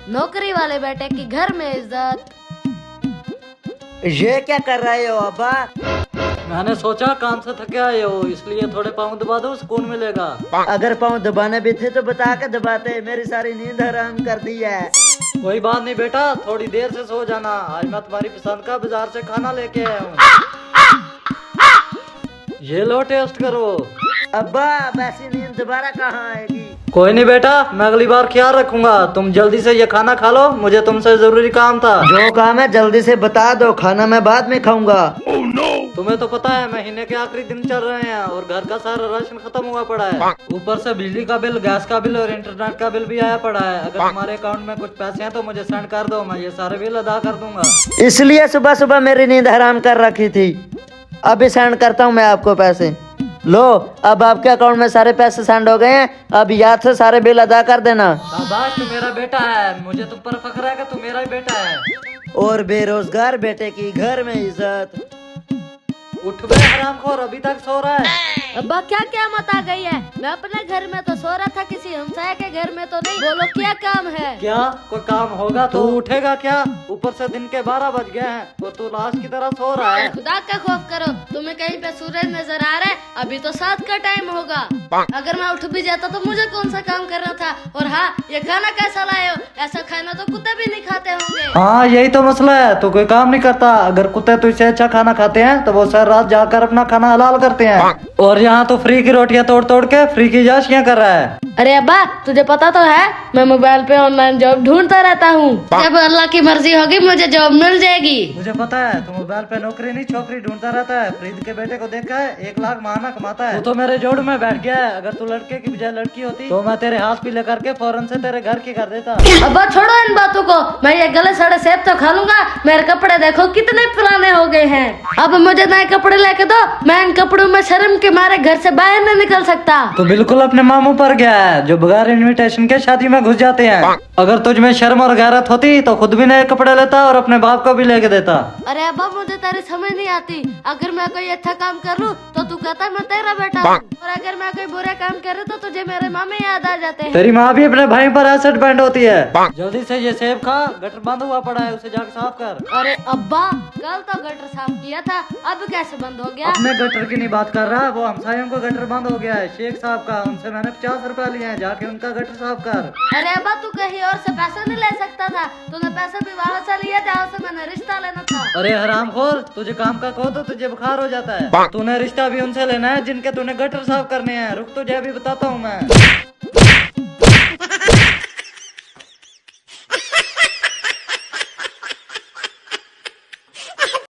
नौकरी वाले बेटे की घर में इज्जत। ये क्या कर रहे हो अब्बा? मैंने सोचा काम से थके आए हो इसलिए थोड़े पाँव दबा दो, सुकून मिलेगा। अगर पाँव दबाने भी थे तो बता के दबाते, मेरी सारी नींद हराम कर दी है। कोई बात नहीं बेटा, थोड़ी देर से सो जाना। आज मैं तुम्हारी पसंद का बाजार से खाना लेके आया हूँ। ये लो टेस्ट करो। अब्बा अब ऐसी नींद दोबारा कहाँ आएगी? कोई नहीं बेटा, मैं अगली बार ख्याल रखूंगा। तुम जल्दी से ये खाना खा लो, मुझे तुमसे जरूरी काम था। जो काम है जल्दी से बता दो, खाना मैं बाद में खाऊंगा। तुम्हें तो पता है महीने के आखिरी दिन चल रहे हैं और घर का सारा राशन खत्म हुआ पड़ा है। ऊपर से बिजली का बिल, गैस का बिल और इंटरनेट का बिल भी आया पड़ा है। अगर तुम्हारे अकाउंट में कुछ पैसे हैं तो मुझे सेंड कर दो, मैं ये सारे बिल अदा कर दूंगा। इसलिए सुबह सुबह मेरी नींद हराम कर रखी थी। अभी सेंड करता हूँ मैं आपको पैसे। लो, अब आपके अकाउंट में सारे पैसे सेंड हो गए हैं। अब याद से सारे बिल अदा कर देना। शाबाश, तू मेरा बेटा है। मुझे तुम पर फख्र है कि तू मेरा ही बेटा है। और बेरोजगार बेटे की घर में इज्जत। उठ बे हरामखोर, अभी तक सो रहा है। अब्बा क्या क्या मत आ गई है? मैं अपने घर में तो सो रहा था, किसी हमसाया के घर में तो नहीं। बोलो क्या काम है? क्या कोई काम होगा तो उठेगा क्या? ऊपर से दिन के 12 बज गए हैं और तू लाश की तरह सो रहा है। खुदा का खौफ करो, तुम्हें कहीं पे सूरज नजर आ रहा है? अभी तो 7 का टाइम होगा। अगर मैं उठ भी जाता तो मुझे कौन सा काम करना था? और हाँ, ये खाना कैसा लाए हो? ऐसा खाना तो कुत्ते भी नहीं खाते होंगे। हाँ यही तो मसला है, तो कोई काम नहीं करता। अगर कुत्ते तुझसे अच्छा खाना खाते हैं तो वो सारी रात जाकर अपना खाना हलाल करते हैं, और यहाँ तो फ्री की रोटियां तोड़ तोड़ के फ्री की जाशियां कर रहा है। अरे अब्बा, तुझे पता तो है मैं मोबाइल पे ऑनलाइन जॉब ढूंढता रहता हूँ। जब अल्लाह की मर्जी होगी मुझे जॉब मिल जाएगी। मुझे पता है तू मोबाइल पे नौकरी नहीं छोकरी ढूंढता रहता है। फरीद के बेटे को देखा है, 1 लाख माहाना कमाता है। तू तो मेरे जोड़ में बैठ गया है। अगर तू लड़के की बजाय लड़की होती तो मैं तेरे हाथ पीले करके फौरन से तेरे घर की कर देता। अब्बा छोड़ो इन बातों को, मैं ये गले सड़े सेब तो खा लूंगा। मेरे कपड़े देखो कितने पुराने हो गए हैं। अब मुझे नए कपड़े लेके दो, मैं इन कपड़ों में शर्म के मारे घर से बाहर नहीं निकल सकता। तो बिल्कुल अपने मामू पर गया है जो बगैर इनविटेशन के शादी में घुस जाते हैं। अगर तुझ में शर्म और गैरत होती तो खुद भी नए कपड़े लेता और अपने बाप को भी लेके देता। अरे अब्बा मुझे तेरी समझ नहीं आती। अगर मैं कोई अच्छा काम कर लूं तो तू कहता मैं तेरा बेटा हूं, और अगर मैं कोई बुरा काम करूं तो तुझे मेरे मामे याद आ जाते हैं। तेरी माँ भी अपने भाई पर एसिड बैंड होती है। जल्दी से ये सेब खा, गटर बंद हुआ पड़ा है, उसे जाकर साफ कर। अरे अब्बा, कल तो गटर साफ किया था, अब कैसे बंद हो गया? अपने गटर की नहीं बात कर रहा, वो हमसायों को गटर बंद हो गया है। शेख साहब का, उनसे मैंने 50 रुपया लिए हैं, जाके उनका गटर साफ कर। अरे अब्बा, तू कहीं और से पैसा नहीं ले सकता था? तूने पैसा भी वहाँ से लिया जहाँ से मैंने रिश्ता लेना था। अरे हरामखोर, तुझे काम का कहो तो तुझे बुखार हो जाता है। तूने रिश्ता भी उनसे लेना है जिनके तूने गटर साफ करने हैं। रुक, तुझे अभी बताता हूँ मैं।